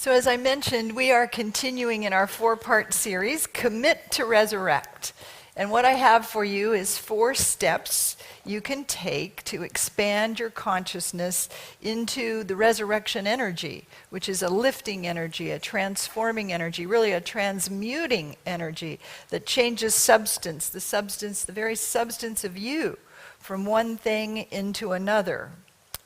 So as I mentioned, we are continuing in our 4-part series, Commit to Resurrect. And what I have for you is 4 steps you can take to expand your consciousness into the resurrection energy, which is a lifting energy, a transforming energy, really a transmuting energy that changes substance, the very substance of you, from one thing into another.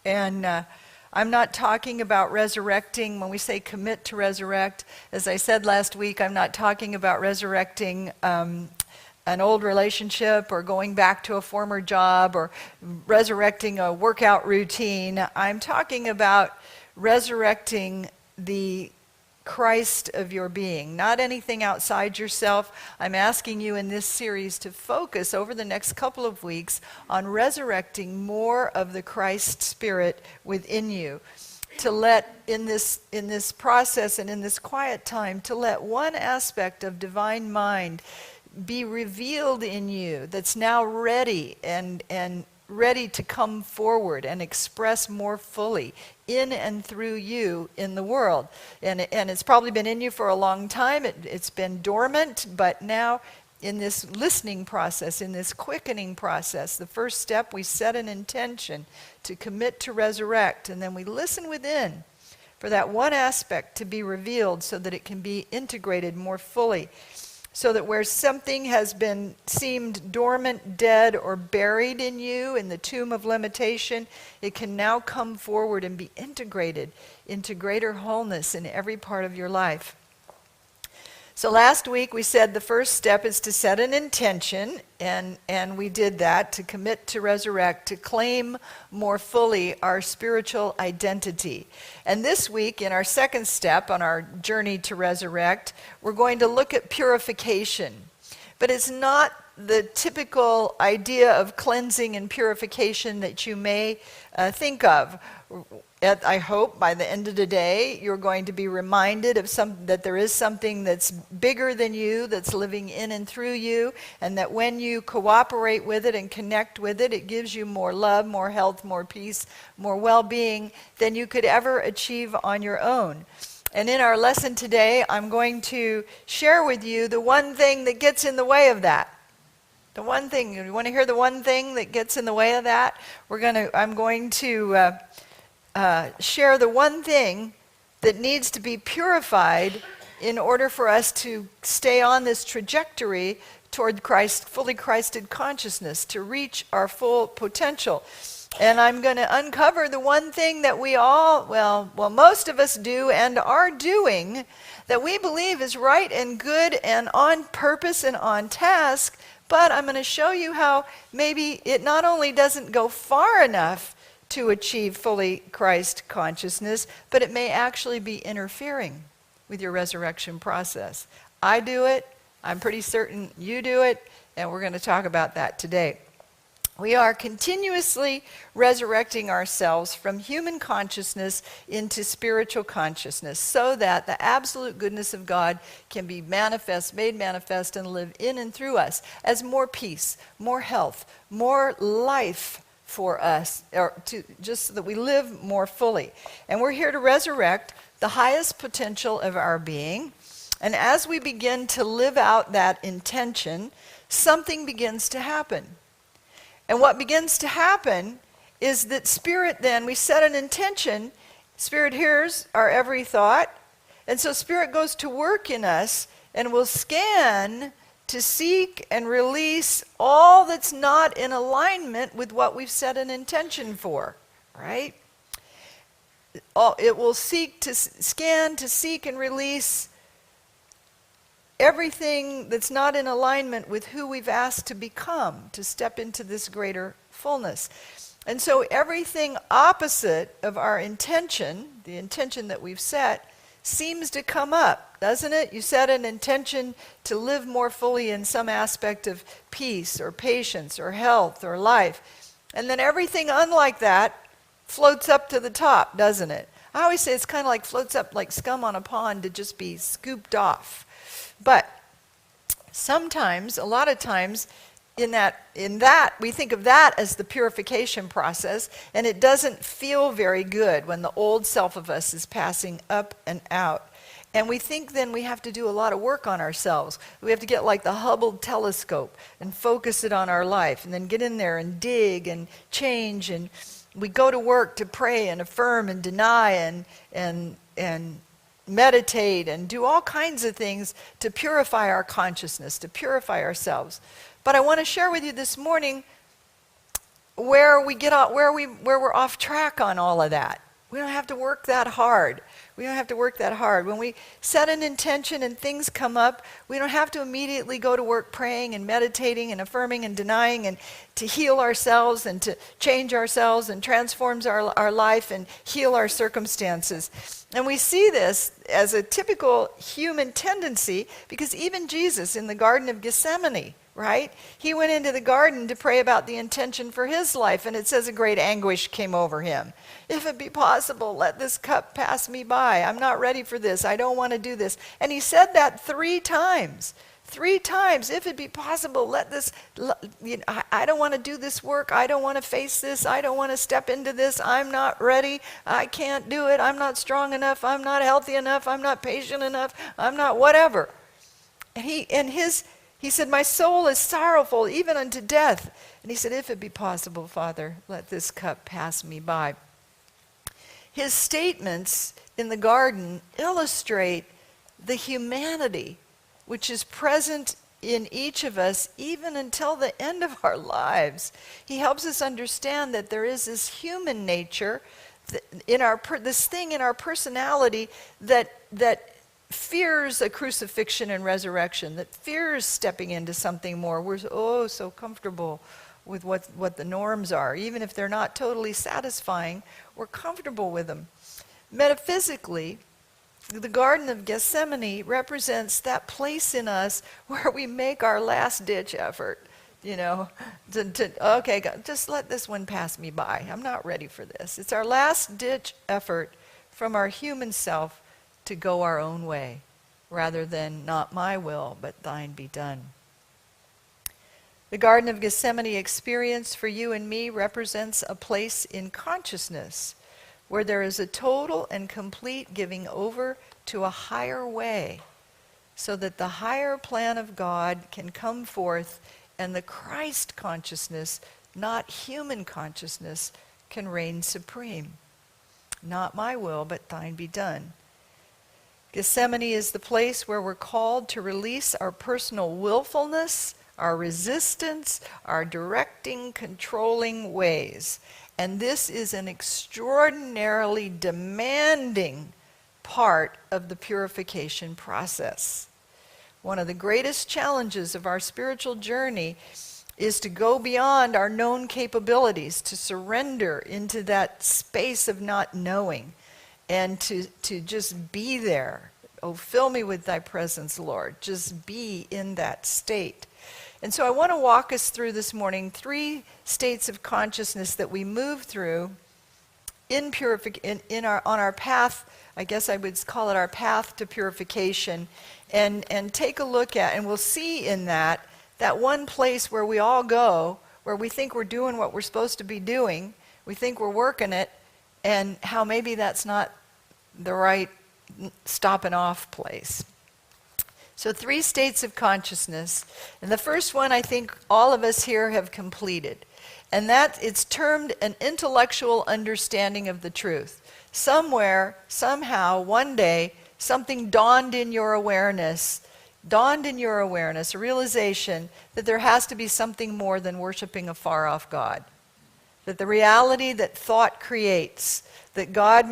And I'm not talking about resurrecting. When we say commit to resurrect, as I said last week, I'm not talking about resurrecting an old relationship or going back to a former job or resurrecting a workout routine. I'm talking about resurrecting the Christ of your being, not anything outside yourself. I'm asking you in this series to focus over the next couple of weeks on resurrecting more of the Christ Spirit within you. To let, in this process and in this quiet time, to let one aspect of divine mind be revealed in you that's now ready and ready to come forward and express more fully in and through you in the world. And it's probably been in you for a long time. It's been dormant, but now in this listening process, in this quickening process, the first step, we set an intention to commit to resurrect, and then we listen within for that one aspect to be revealed so that it can be integrated more fully. So that where something has been seemed dormant, dead, or buried in you in the tomb of limitation, it can now come forward and be integrated into greater wholeness in every part of your life. So last week we said the first step is to set an intention, and we did that, to commit to resurrect, to claim more fully our spiritual identity. And this week, in our second step on our journey to resurrect, we're going to look at purification. But it's not the typical idea of cleansing and purification that you may think of. I hope by the end of the day you're going to be reminded of that there is something that's bigger than you, that's living in and through you, and that when you cooperate with it and connect with it, it gives you more love, more health, more peace, more well-being than you could ever achieve on your own. And in our lesson today, I'm going to share with you the one thing that gets in the way of that. The one thing. You want to hear the one thing that gets in the way of that? I'm going to share the one thing that needs to be purified in order for us to stay on this trajectory toward Christ, fully Christed consciousness, to reach our full potential. And I'm going to uncover the one thing that we all, most of us do and are doing, that we believe is right and good and on purpose and on task, but I'm going to show you how maybe it not only doesn't go far enough to achieve fully Christ consciousness, but it may actually be interfering with your resurrection process. I do it, I'm pretty certain you do it, and we're going to talk about that today. We are continuously resurrecting ourselves from human consciousness into spiritual consciousness so that the absolute goodness of God can be made manifest, and live in and through us as more peace, more health, more life for us, just so that we live more fully. And we're here to resurrect the highest potential of our being. And as we begin to live out that intention, something begins to happen. And what begins to happen is that Spirit then, we set an intention, Spirit hears our every thought, and so Spirit goes to work in us and will scan to seek and release all that's not in alignment with what we've set an intention for, right? It will scan to seek and release everything that's not in alignment with who we've asked to become, to step into this greater fullness. And so everything opposite of our intention, the intention that we've set, seems to come up, doesn't it? You set an intention to live more fully in some aspect of peace or patience or health or life. And then everything unlike that floats up to the top, doesn't it? I always say it's kind of like floats up like scum on a pond to just be scooped off. But sometimes, a lot of times, in that we think of that as the purification process, and it doesn't feel very good when the old self of us is passing up and out. And we think then we have to do a lot of work on ourselves. We have to get like the Hubble telescope and focus it on our life, and then get in there and dig and change, and we go to work to pray and affirm and deny and meditate and do all kinds of things to purify our consciousness, to purify ourselves. But I want to share with you this morning where we're off track on all of that. We don't have to work that hard. We don't have to work that hard. When we set an intention and things come up, we don't have to immediately go to work praying and meditating and affirming and denying and to heal ourselves and to change ourselves and transform our life and heal our circumstances. And we see this as a typical human tendency because even Jesus in the Garden of Gethsemane, right? He went into the garden to pray about the intention for his life, and it says a great anguish came over him. If it be possible, let this cup pass me by. I'm not ready for this. I don't want to do this. And he said that 3 times. 3 times. If it be possible, let this, I don't want to do this work. I don't want to face this. I don't want to step into this. I'm not ready. I can't do it. I'm not strong enough. I'm not healthy enough. I'm not patient enough. I'm not whatever. And he said, my soul is sorrowful, even unto death. And he said, if it be possible, Father, let this cup pass me by. His statements in the garden illustrate the humanity which is present in each of us even until the end of our lives. He helps us understand that there is this human nature, this thing in our personality that fears a crucifixion and resurrection, that fears stepping into something more. We're so comfortable with what the norms are. Even if they're not totally satisfying, we're comfortable with them. Metaphysically, the Garden of Gethsemane represents that place in us where we make our last-ditch effort, okay, God, just let this one pass me by. I'm not ready for this. It's our last-ditch effort from our human self to go our own way, rather than not my will, but thine be done. The Garden of Gethsemane experience for you and me represents a place in consciousness where there is a total and complete giving over to a higher way, so that the higher plan of God can come forth and the Christ consciousness, not human consciousness, can reign supreme. Not my will, but thine be done. Gethsemane is the place where we're called to release our personal willfulness, our resistance, our directing, controlling ways. And this is an extraordinarily demanding part of the purification process. One of the greatest challenges of our spiritual journey is to go beyond our known capabilities, to surrender into that space of not knowing, and to just be there. Oh, fill me with thy presence, Lord. Just be in that state. And so I want to walk us through this morning 3 states of consciousness that we move through on our path. I guess I would call it our path to purification, and take a look at, and we'll see in that one place where we all go, where we think we're doing what we're supposed to be doing, we think we're working it, and how maybe that's not the right stopping off place. So 3 states of consciousness. And the first one I think all of us here have completed. And that it's termed an intellectual understanding of the truth. Somewhere, somehow, one day, something dawned in your awareness, a realization that there has to be something more than worshiping a far-off God. That the reality that thought creates, that God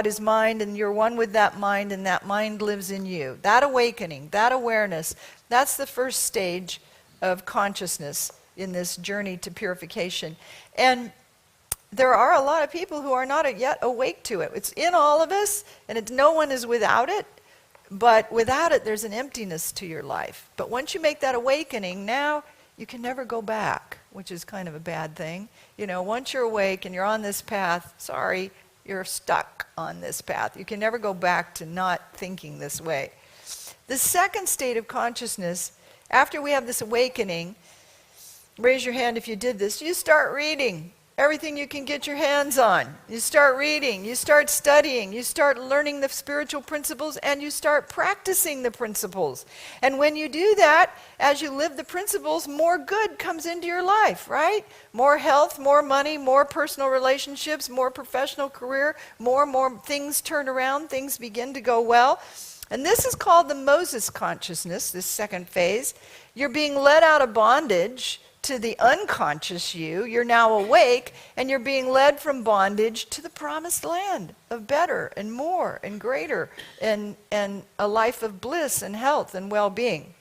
is mind, and you're one with that mind, and that mind lives in you. That awakening, that awareness, that's the first stage of consciousness in this journey to purification. And there are a lot of people who are not yet awake to it. It's in all of us, and no one is without it. But without it, there's an emptiness to your life. But once you make that awakening, now you can never go back, which is kind of a bad thing. Once you're awake and you're on this path, sorry, you're stuck on this path. You can never go back to not thinking this way. The second state of consciousness, after we have this awakening, Raise your hand if you did this. You start reading everything you can get your hands on. You start reading, you start studying, you start learning the spiritual principles, and you start practicing the principles. And when you do that, as you live the principles, more good comes into your life, right? More health, more money, more personal relationships, more professional career, more things turn around, things begin to go well. And this is called the Moses consciousness, this second phase. You're being led out of bondage to the unconscious you. You're now awake, and you're being led from bondage to the promised land of better and more and greater and a life of bliss and health and well-being.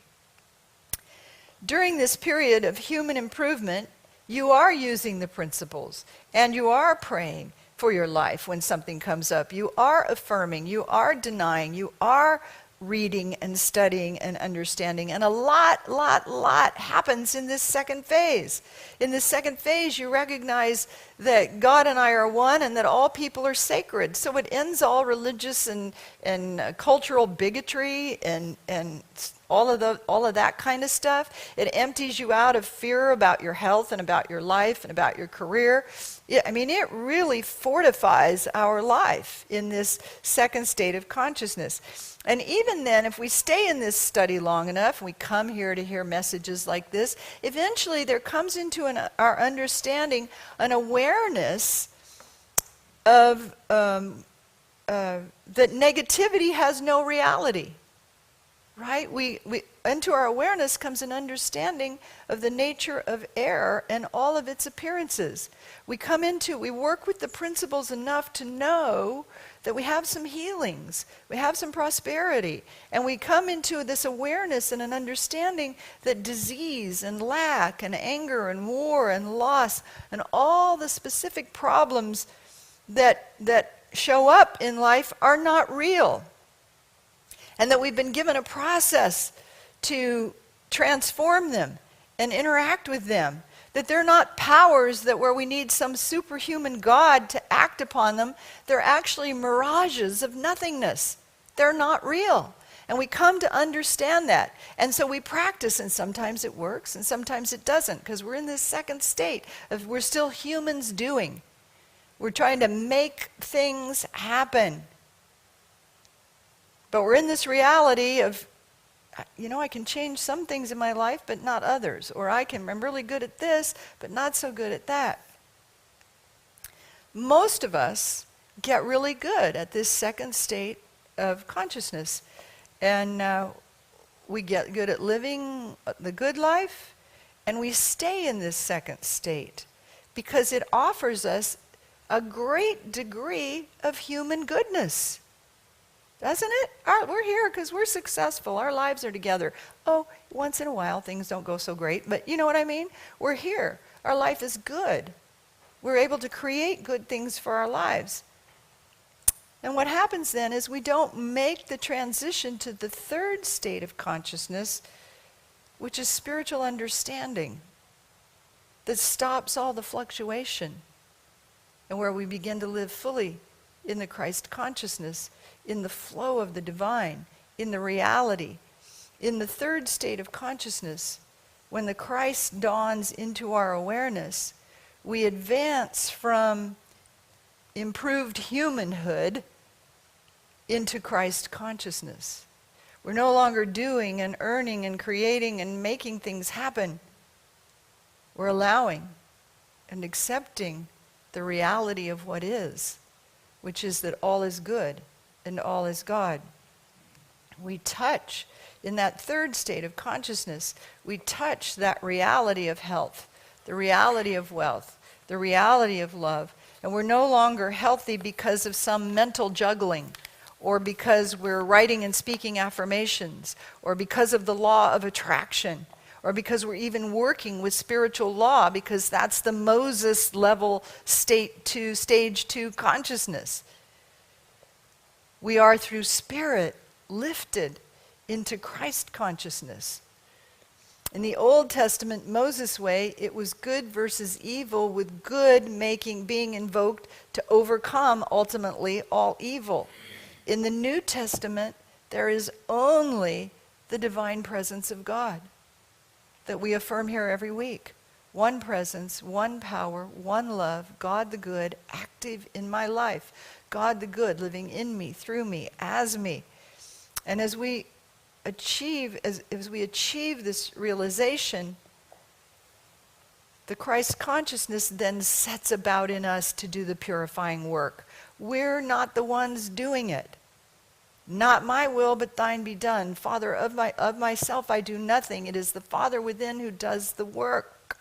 During this period of human improvement, you are using the principles, and you are praying for your life when something comes up. You are affirming, you are denying, you are reading and studying and understanding. And a lot happens in this second phase. In this second phase, you recognize that God and I are one and that all people are sacred. So it ends all religious and cultural bigotry and all of that kind of stuff. It empties you out of fear about your health and about your life and about your career. It really fortifies our life in this second state of consciousness. And even then, if we stay in this study long enough, and we come here to hear messages like this, eventually there comes into our understanding an awareness of that negativity has no reality. Right? Into our awareness comes an understanding of the nature of air and all of its appearances. We work with the principles enough to know that we have some healings, we have some prosperity, and we come into this awareness and an understanding that disease and lack and anger and war and loss and all the specific problems that show up in life are not real. And that we've been given a process to transform them and interact with them. That they're not powers that where we need some superhuman God to act upon them. They're actually mirages of nothingness. They're not real. And we come to understand that. And so we practice, and sometimes it works and sometimes it doesn't, because we're in this second state of we're still humans doing. We're trying to make things happen. But we're in this reality of, I can change some things in my life, but not others. Or I'm really good at this, but not so good at that. Most of us get really good at this second state of consciousness. And we get good at living the good life, and we stay in this second state because it offers us a great degree of human goodness. Doesn't it? We're here because we're successful. Our lives are together. Oh, once in a while things don't go so great, but you know what I mean? We're here. Our life is good. We're able to create good things for our lives. And what happens then is we don't make the transition to the third state of consciousness, which is spiritual understanding, that stops all the fluctuation, and where we begin to live fully in the Christ consciousness, in the flow of the divine, in the reality. In the third state of consciousness, when the Christ dawns into our awareness, we advance from improved humanhood into Christ consciousness. We're no longer doing and earning and creating and making things happen. We're allowing and accepting the reality of what is, which is that all is good and all is God. We touch, in that third state of consciousness, we touch that reality of health, the reality of wealth, the reality of love, and we're no longer healthy because of some mental juggling, or because we're writing and speaking affirmations, or because of the law of attraction, or because we're even working with spiritual law, because that's the Moses level stage 2 consciousness. We are, through spirit, lifted into Christ consciousness. In the Old Testament Moses way, it was good versus evil, with good being invoked to overcome ultimately all evil. In the New Testament, there is only the divine presence of God that we affirm here every week. one presence, one power, one love, God the good, active in my life. God the good living in me, through me, as me. And as we achieve this realization, the Christ consciousness then sets about in us to do the purifying work. We're not the ones doing it. Not my will, but thine be done. Father, of myself I do nothing. It is the Father within who does the work.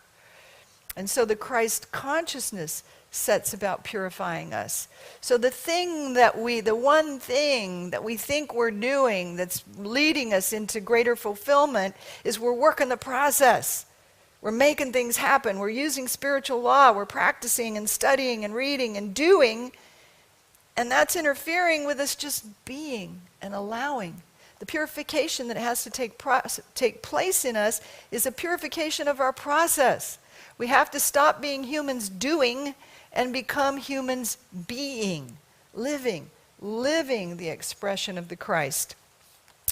And so the Christ consciousness sets about purifying us. So the one thing that we think we're doing that's leading us into greater fulfillment is we're working the process. We're making things happen. We're using spiritual law. We're practicing and studying and reading and doing. And that's interfering with us just being and allowing. The purification that has to take place in us is a purification of our process. We have to stop being humans doing and become humans being, living the expression of the Christ.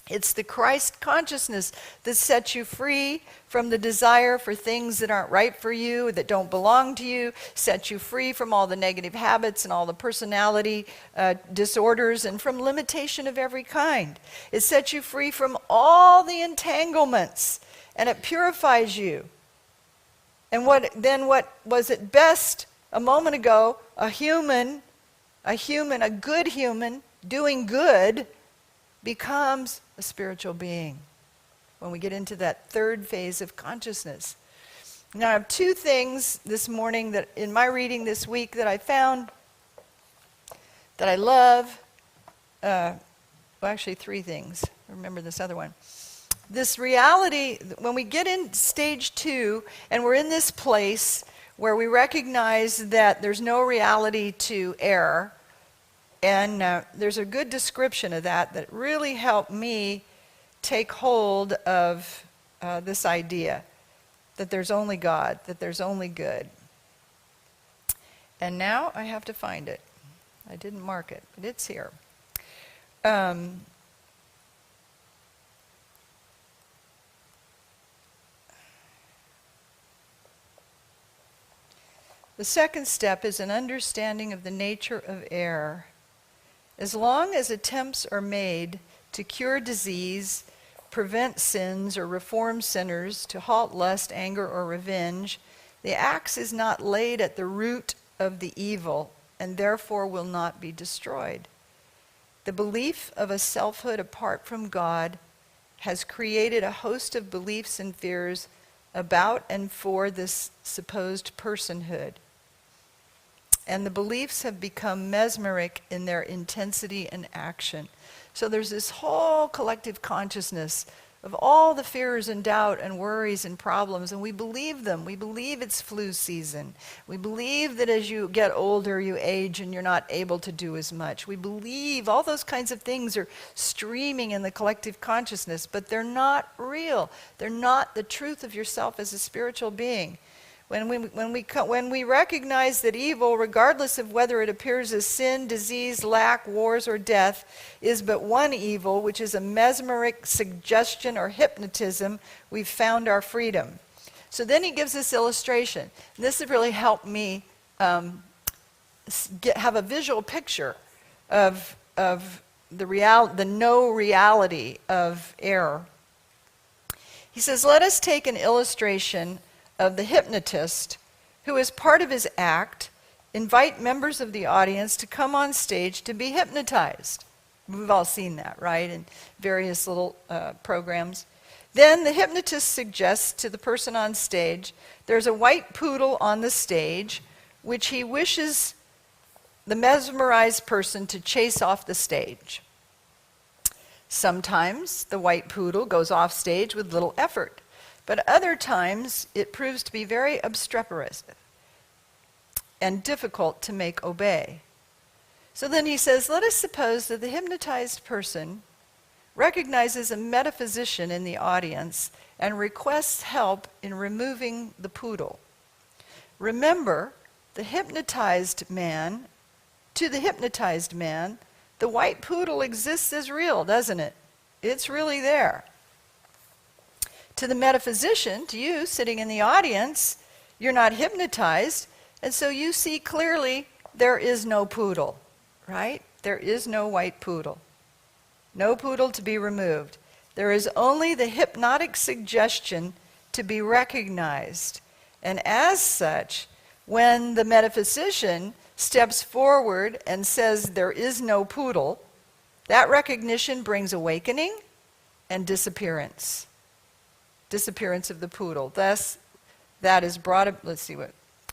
It's the Christ consciousness that sets you free from the desire for things that aren't right for you, that don't belong to you, sets you free from all the negative habits and all the personality disorders and from limitation of every kind. It sets you free from all the entanglements, and it purifies you. And what was at best a moment ago, a good human doing good becomes a spiritual being when we get into that third phase of consciousness. Now I have two things this morning that in my reading this week that I found that I love. Actually three things. Remember this other one. This reality, when we get in stage 2 and we're in this place where we recognize that there's no reality to error, and there's a good description of that really helped me take hold of this idea that there's only God, that there's only good. And now I have to find it. I didn't mark it, but it's here. The second step is an understanding of the nature of error. As long as attempts are made to cure disease, prevent sins, or reform sinners, to halt lust, anger, or revenge, the axe is not laid at the root of the evil and therefore will not be destroyed. The belief of a selfhood apart from God has created a host of beliefs and fears about and for this supposed personhood. And the beliefs have become mesmeric in their intensity and action. So there's this whole collective consciousness of all the fears and doubt and worries and problems, and we believe them. We believe it's flu season. We believe that as you get older, you age and you're not able to do as much. We believe all those kinds of things are streaming in the collective consciousness, but they're not real. They're not the truth of yourself as a spiritual being. When we recognize that evil, regardless of whether it appears as sin, disease, lack, wars, or death, is but one evil, which is a mesmeric suggestion or hypnotism, we've found our freedom. So then he gives this illustration. And this has really helped me have a visual picture of the no reality of error. He says, let us take an illustration of the hypnotist who, as part of his act, invite members of the audience to come on stage to be hypnotized. We've all seen that, right, in various little programs. Then the hypnotist suggests to the person on stage, there's a white poodle on the stage, which he wishes the mesmerized person to chase off the stage. Sometimes the white poodle goes off stage with little effort. But other times, it proves to be very obstreperous and difficult to make obey. So then he says, let us suppose that the hypnotized person recognizes a metaphysician in the audience and requests help in removing the poodle. Remember, to the hypnotized man, the white poodle exists as real, doesn't it? It's really there. To the metaphysician, to you sitting in the audience, You're not hypnotized, and so you see clearly there is no poodle, right? There is no white poodle. No poodle to be removed. There is only the hypnotic suggestion to be recognized. And as such, when the metaphysician steps forward and says there is no poodle, that recognition brings awakening and disappearance. Disappearance of the poodle. Thus, that is brought up, let's see what.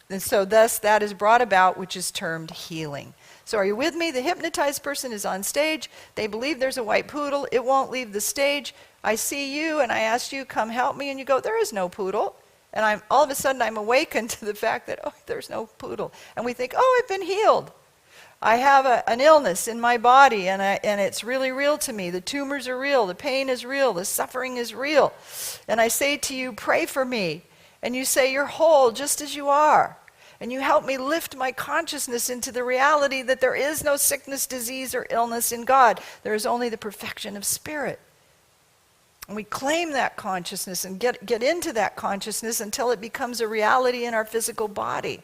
And so thus that is brought about, which is termed healing. So are you with me? The hypnotized person is on stage. They believe there's a white poodle. It won't leave the stage. I see you and I ask you, come help me. And you go, there is no poodle. And all of a sudden I'm awakened to the fact that, oh, there's no poodle. And we think, oh, I've been healed. I have an illness in my body and it's really real to me. The tumors are real. The pain is real. The suffering is real. And I say to you, pray for me. And you say, you're whole just as you are. And you help me lift my consciousness into the reality that there is no sickness, disease, or illness in God. There is only the perfection of spirit. And we claim that consciousness and get into that consciousness until it becomes a reality in our physical body.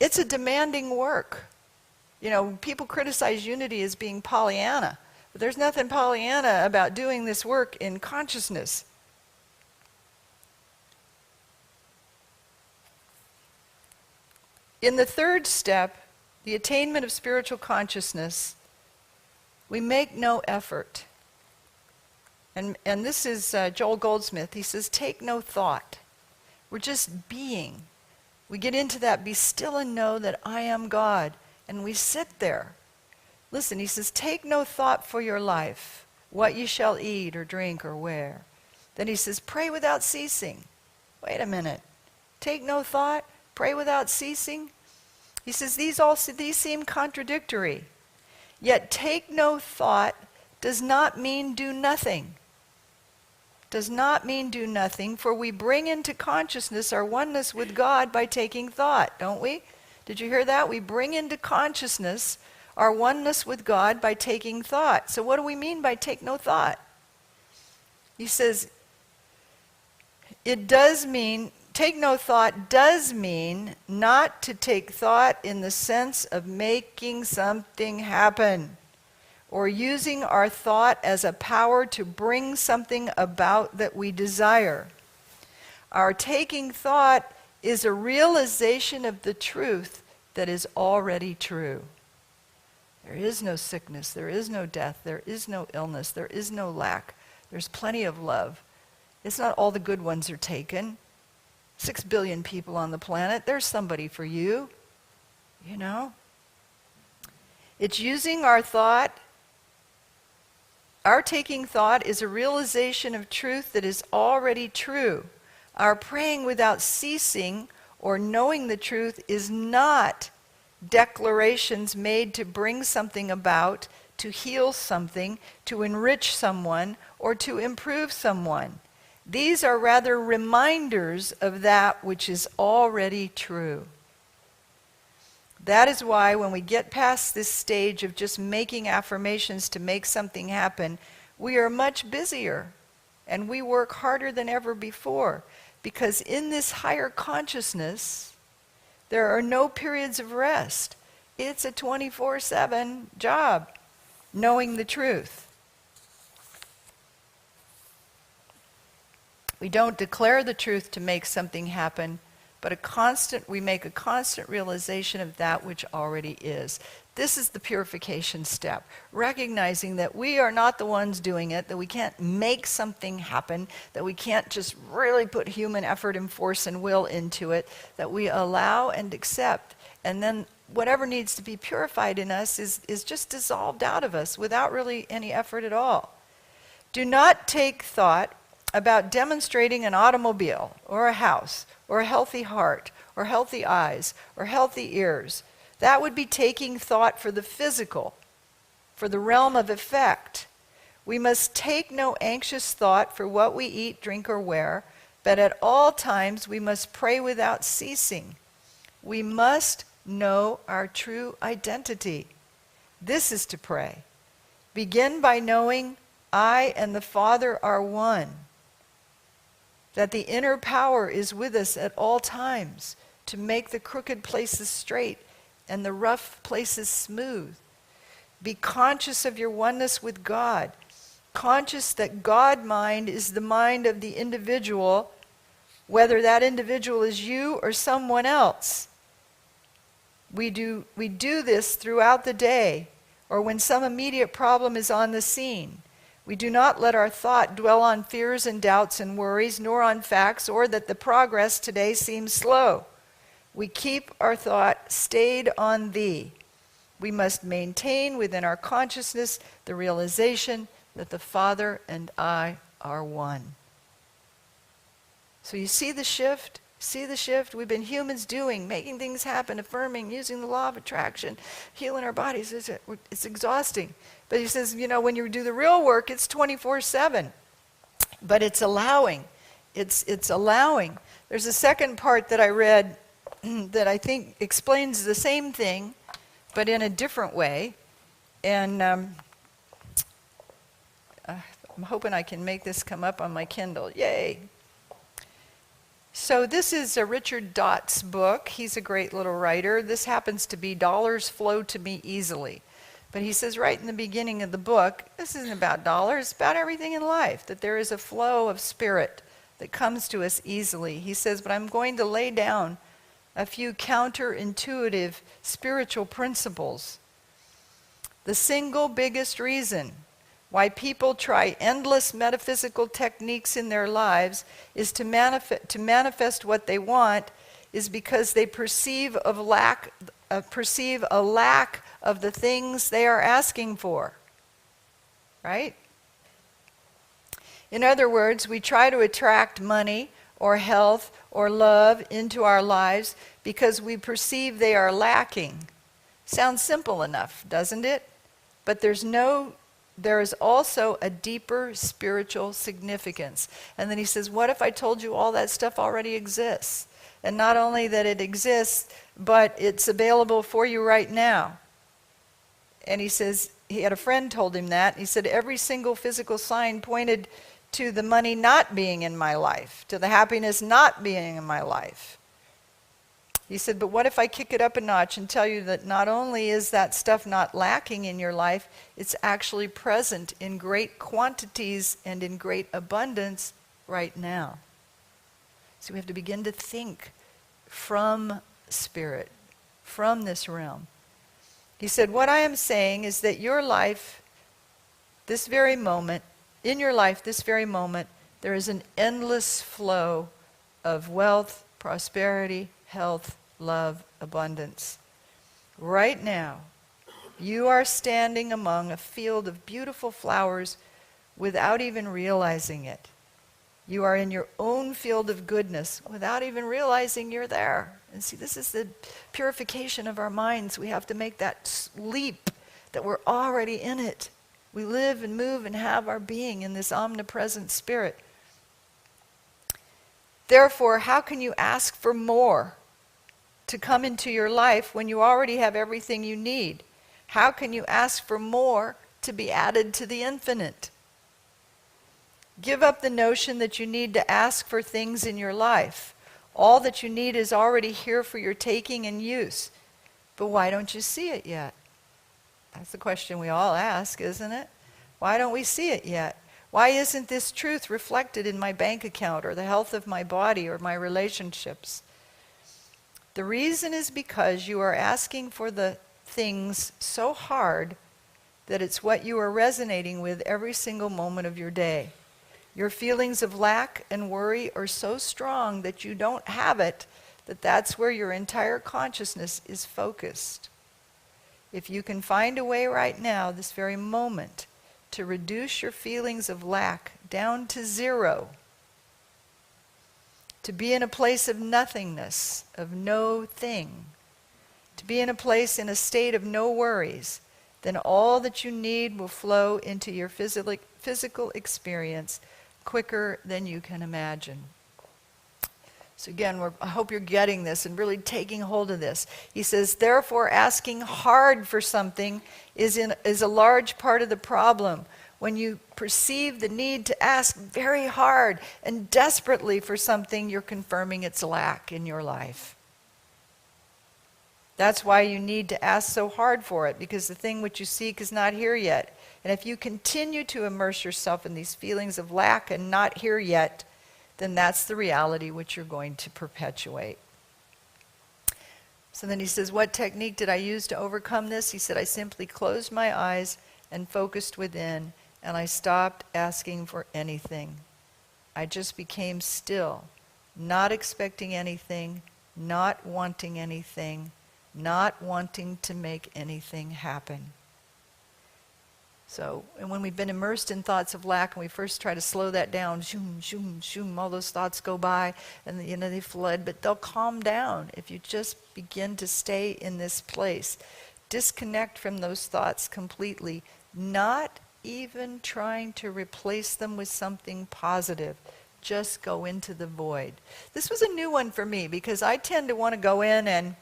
It's a demanding work. You know, people criticize unity as being Pollyanna. But there's nothing Pollyanna about doing this work in consciousness. In the third step, the attainment of spiritual consciousness, we make no effort. And this is Joel Goldsmith. He says, take no thought. We're just being. We get into that, be still and know that I am God. And we sit there. Listen, he says, take no thought for your life, what you shall eat or drink or wear. Then he says, pray without ceasing. Wait a minute. Take no thought, pray without ceasing. He says, these seem contradictory. Yet take no thought does not mean do nothing. Does not mean do nothing, for we bring into consciousness our oneness with God by taking thought, don't we? Did you hear that? We bring into consciousness our oneness with God by taking thought. So what do we mean by take no thought? He says, it does mean, take no thought does mean not to take thought in the sense of making something happen or using our thought as a power to bring something about that we desire. Our taking thought is a realization of the truth that is already true. There is no sickness, there is no death, there is no illness, there is no lack. There's plenty of love. It's not all the good ones are taken. 6 billion people on the planet, there's somebody for you, you know. It's using our thought. Our taking thought is a realization of truth that is already true. Our praying without ceasing or knowing the truth is not declarations made to bring something about, to heal something, to enrich someone, or to improve someone. These are rather reminders of that which is already true. That is why when we get past this stage of just making affirmations to make something happen, we are much busier and we work harder than ever before. Because in this higher consciousness, there are no periods of rest. It's a 24/7 job, knowing the truth. We don't declare the truth to make something happen, but we make a constant realization of that which already is. This is the purification step, recognizing that we are not the ones doing it, that we can't make something happen, that we can't just really put human effort and force and will into it, that we allow and accept, and then whatever needs to be purified in us is just dissolved out of us without really any effort at all. Do not take thought about demonstrating an automobile or a house or a healthy heart or healthy eyes or healthy ears. That would be taking thought for the physical, for the realm of effect. We must take no anxious thought for what we eat, drink, or wear, but at all times we must pray without ceasing. We must know our true identity. This is to pray. Begin by knowing I and the Father are one. that the inner power is with us at all times to make the crooked places straight and the rough places smooth. Be conscious of your oneness with God. Conscious that God mind is the mind of the individual, whether that individual is you or someone else. We do this throughout the day, or when some immediate problem is on the scene. We do not let our thought dwell on fears and doubts and worries, nor on facts, or that the progress today seems slow. We keep our thought stayed on Thee. We must maintain within our consciousness the realization that the Father and I are one. So you see the shift? See the shift? We've been humans doing, making things happen, affirming, using the law of attraction, healing our bodies. It's exhausting. But he says, when you do the real work, it's 24/7. But it's allowing. It's allowing. There's a second part that I read that I think explains the same thing, but in a different way. And I'm hoping I can make this come up on my Kindle. Yay! So this is a Richard Dott's book. He's a great little writer. This happens to be Dollars Flow to Me Easily. But he says right in the beginning of the book, this isn't about dollars, it's about everything in life, that there is a flow of spirit that comes to us easily. He says, but I'm going to lay down a few counterintuitive spiritual principles. The single biggest reason why people try endless metaphysical techniques in their lives is to manifest what they want is because they perceive a lack of the things they are asking for. Right? In other words, we try to attract money or health or love into our lives because we perceive they are lacking. Sounds simple enough, doesn't it? But there is also a deeper spiritual significance. And then he says, what if I told you all that stuff already exists? And not only that it exists, but it's available for you right now. And he says, he had a friend told him that. He said, every single physical sign pointed to the money not being in my life, to the happiness not being in my life. He said, but what if I kick it up a notch and tell you that not only is that stuff not lacking in your life, it's actually present in great quantities and in great abundance right now. So we have to begin to think from spirit, from this realm. He said, what I am saying is that your life, this very moment, in your life, this very moment, there is an endless flow of wealth, prosperity, health, love, abundance. Right now, you are standing among a field of beautiful flowers without even realizing it. You are in your own field of goodness without even realizing you're there. And see, this is the purification of our minds. We have to make that leap that we're already in it. We live and move and have our being in this omnipresent spirit. Therefore, how can you ask for more to come into your life when you already have everything you need? How can you ask for more to be added to the infinite? Give up the notion that you need to ask for things in your life. All that you need is already here for your taking and use. But why don't you see it yet? That's the question we all ask, isn't it? Why don't we see it yet? Why isn't this truth reflected in my bank account or the health of my body or my relationships? The reason is because you are asking for the things so hard that it's what you are resonating with every single moment of your day. Your feelings of lack and worry are so strong that you don't have it, that's where your entire consciousness is focused. If you can find a way right now, this very moment, to reduce your feelings of lack down to zero, to be in a place of nothingness, of no thing, to be in a place in a state of no worries, then all that you need will flow into your physical experience quicker than you can imagine. So again, I hope you're getting this and really taking hold of this. He says, therefore, asking hard for something is a large part of the problem. When you perceive the need to ask very hard and desperately for something, you're confirming its lack in your life. That's why you need to ask so hard for it, because the thing which you seek is not here yet. And if you continue to immerse yourself in these feelings of lack and not here yet, then that's the reality which you're going to perpetuate. So then he says, what technique did I use to overcome this? He said, I simply closed my eyes and focused within, and I stopped asking for anything. I just became still, not expecting anything, not wanting anything, not wanting to make anything happen. So, and when we've been immersed in thoughts of lack and we first try to slow that down, shoom, shoom, shoom, all those thoughts go by and they flood, but they'll calm down if you just begin to stay in this place. Disconnect from those thoughts completely, not even trying to replace them with something positive. Just go into the void. This was a new one for me because I tend to want to go in and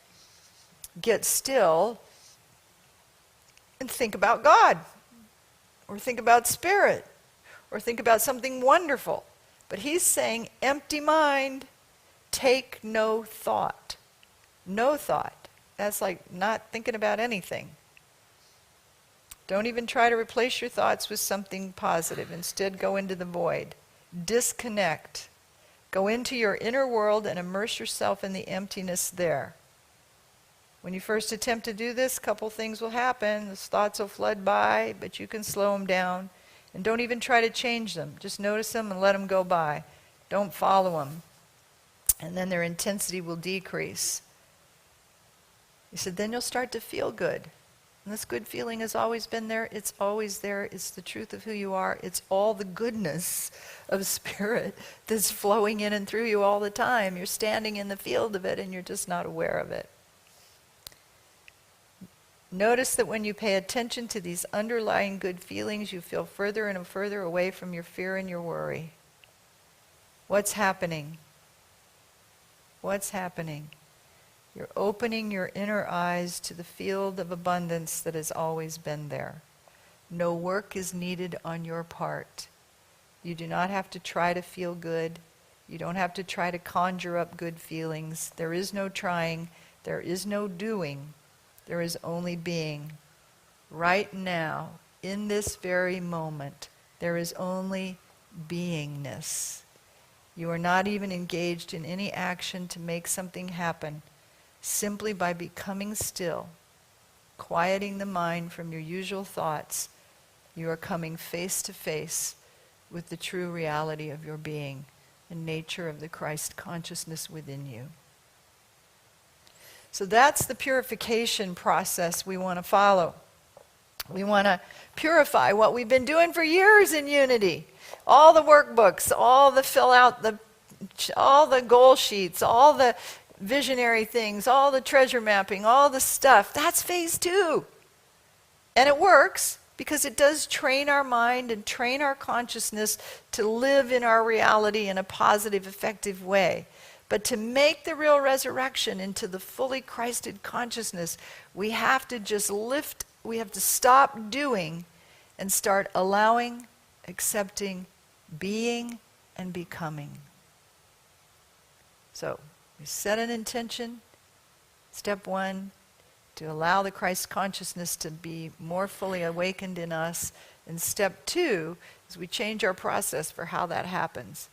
get still and think about God, or think about spirit, or think about something wonderful. But he's saying, empty mind, take no thought. No thought. That's like not thinking about anything. Don't even try to replace your thoughts with something positive. Instead, go into the void. Disconnect. Go into your inner world and immerse yourself in the emptiness there. When you first attempt to do this, a couple things will happen. Those thoughts will flood by, but you can slow them down. And don't even try to change them. Just notice them and let them go by. Don't follow them. And then their intensity will decrease. He said, then you'll start to feel good. And this good feeling has always been there. It's always there. It's the truth of who you are. It's all the goodness of spirit that's flowing in and through you all the time. You're standing in the field of it and you're just not aware of it. Notice that when you pay attention to these underlying good feelings, you feel further and further away from your fear and your worry. What's happening? What's happening? You're opening your inner eyes to the field of abundance that has always been there. No work is needed on your part. You do not have to try to feel good. You don't have to try to conjure up good feelings. There is no trying. There is no doing. There is only being. Right now, in this very moment, there is only beingness. You are not even engaged in any action to make something happen. Simply by becoming still, quieting the mind from your usual thoughts, you are coming face to face with the true reality of your being, the nature of the Christ consciousness within you. So that's the purification process we want to follow. We want to purify what we've been doing for years in Unity. All the workbooks, all the goal sheets, all the visionary things, all the treasure mapping, all the stuff. That's phase 2. And it works because it does train our mind and train our consciousness to live in our reality in a positive, effective way. But to make the real resurrection into the fully Christed consciousness, we have to just we have to stop doing and start allowing, accepting, being, and becoming. So, we set an intention, step 1, to allow the Christ consciousness to be more fully awakened in us. And step 2 is we change our process for how that happens.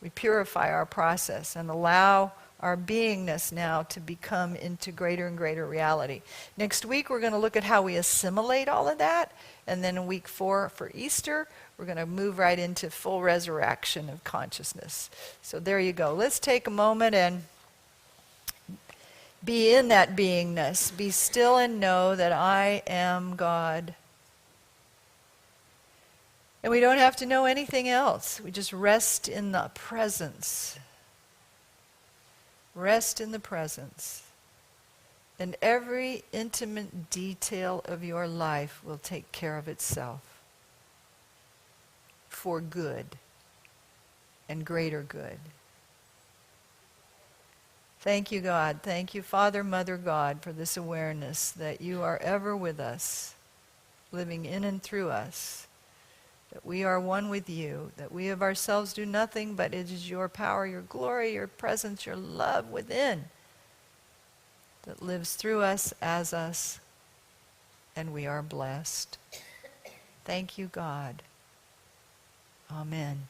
We purify our process and allow our beingness now to become into greater and greater reality. Next week, we're going to look at how we assimilate all of that. And then in week 4 for Easter, we're going to move right into full resurrection of consciousness. So there you go. Let's take a moment and be in that beingness. Be still and know that I am God. And we don't have to know anything else. We just rest in the presence. Rest in the presence. And every intimate detail of your life will take care of itself. For good and greater good. Thank you, God. Thank you, Father, Mother, God, for this awareness that you are ever with us, living in and through us. that we are one with you, that we of ourselves do nothing, but it is your power, your glory, your presence, your love within that lives through us, as us, and we are blessed. Thank you, God. Amen.